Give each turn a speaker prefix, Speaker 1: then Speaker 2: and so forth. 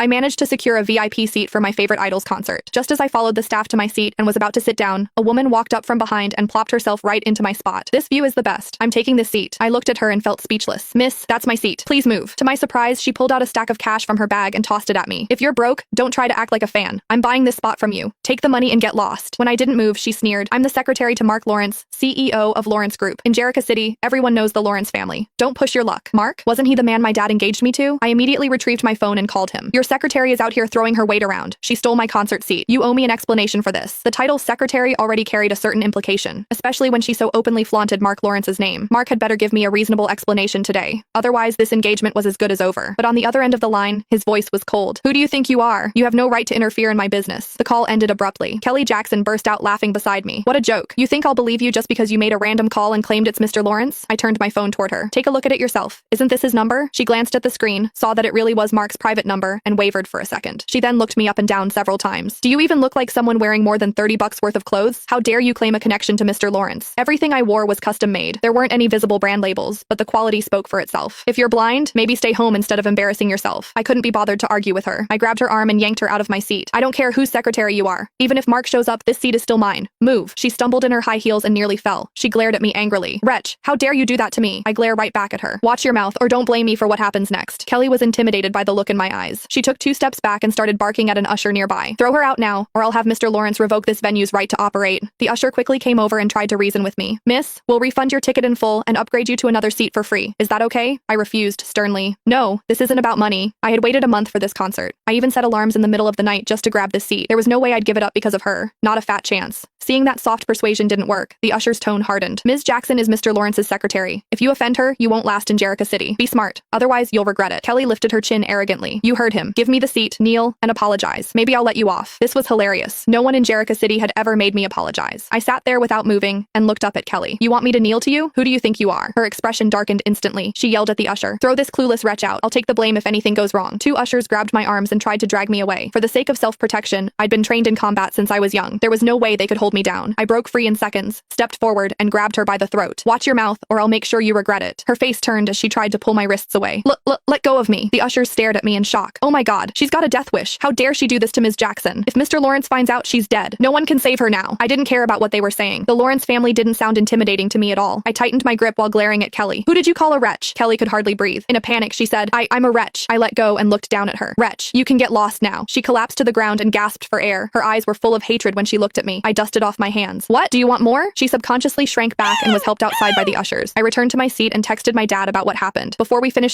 Speaker 1: I managed to secure a VIP seat for my favorite Idols concert. Just as I followed the staff to my seat and was about to sit down, a woman walked up from behind and plopped herself right into my spot. This view is the best. I'm taking this seat. I looked at her and felt speechless. Miss, that's my seat. Please move. To my surprise, she pulled out a stack of cash from her bag and tossed it at me. If you're broke, don't try to act like a fan. I'm buying this spot from you. Take the money and get lost. When I didn't move, she sneered. I'm the secretary to Mark Lawrence, CEO of Lawrence Group. In Jericho City, everyone knows the Lawrence family. Don't push your luck. Mark? Wasn't he the man my dad engaged me to? I immediately retrieved my phone and called him. Your secretary is out here throwing her weight around. She stole my concert seat. You owe me an explanation for this. The title secretary already carried a certain implication, especially when she so openly flaunted Mark Lawrence's name. Mark had better give me a reasonable explanation today. Otherwise, this engagement was as good as over. But on the other end of the line, his voice was cold. Who do you think you are? You have no right to interfere in my business. The call ended abruptly. Kelly Jackson burst out laughing beside me. What a joke. You think I'll believe you just because you made a random call and claimed it's Mr. Lawrence? I turned my phone toward her. Take a look at it yourself. Isn't this his number? She glanced at the screen, saw that it really was Mark's private number, and wavered for a second. She then looked me up and down several times. Do you even look like someone wearing more than $30 worth of clothes? How dare you claim a connection to Mr. Lawrence? Everything I wore was custom made. There weren't any visible brand labels, but the quality spoke for itself. If you're blind, maybe stay home instead of embarrassing yourself. I couldn't be bothered to argue with her. I grabbed her arm and yanked her out of my seat. I don't care whose secretary you are. Even if Mark shows up, this seat is still mine. Move. She stumbled in her high heels and nearly fell. She glared at me angrily. Wretch, how dare you do that to me? I glare right back at her. Watch your mouth or don't blame me for what happens next. Kelly was intimidated by the look in my eyes. She took 2 steps back and started barking at an usher nearby. Throw her out now, or I'll have Mr. Lawrence revoke this venue's right to operate. The usher quickly came over and tried to reason with me. Miss, we'll refund your ticket in full and upgrade you to another seat for free. Is that okay? I refused sternly. No, this isn't about money. I had waited a month for this concert. I even set alarms in the middle of the night just to grab this seat. There was no way I'd give it up because of her. Not a fat chance. Seeing that soft persuasion didn't work, the usher's tone hardened. Ms. Jackson is Mr. Lawrence's secretary. If you offend her, you won't last in Jericho City. Be smart. Otherwise, you'll regret it. Kelly lifted her chin arrogantly. You heard him. Give me the seat, kneel, and apologize. Maybe I'll let you off. This was hilarious. No one in Jericho City had ever made me apologize. I sat there without moving and looked up at Kelly. You want me to kneel to you? Who do you think you are? Her expression darkened instantly. She yelled at the usher. Throw this clueless wretch out. I'll take the blame if anything goes wrong. 2 ushers grabbed my arms and tried to drag me away. For the sake of self-protection, I'd been trained in combat since I was young. There was no way they could hold me down. I broke free in seconds, stepped forward, and grabbed her by the throat. Watch your mouth, or I'll make sure you regret it. Her face turned as she tried to pull my wrists away. Let go of me. The ushers stared at me in shock. Oh my god, she's got a death wish. How dare she do this to Ms. Jackson? If Mr. Lawrence finds out, she's dead. No one can save her now. I didn't care about what they were saying. The Lawrence family didn't sound intimidating to me at all. I tightened my grip while glaring at Kelly. Who did you call a wretch? Kelly could hardly breathe. In a panic, she said, I'm a wretch. I let go and looked down at her. Wretch, you can get lost now. She collapsed to the ground and gasped for air. Her eyes were full of hatred when she looked at me. I dusted off my hands. What? Do you want more? She subconsciously shrank back and was helped outside by the ushers. I returned to my seat and texted my dad about what happened. Before we finished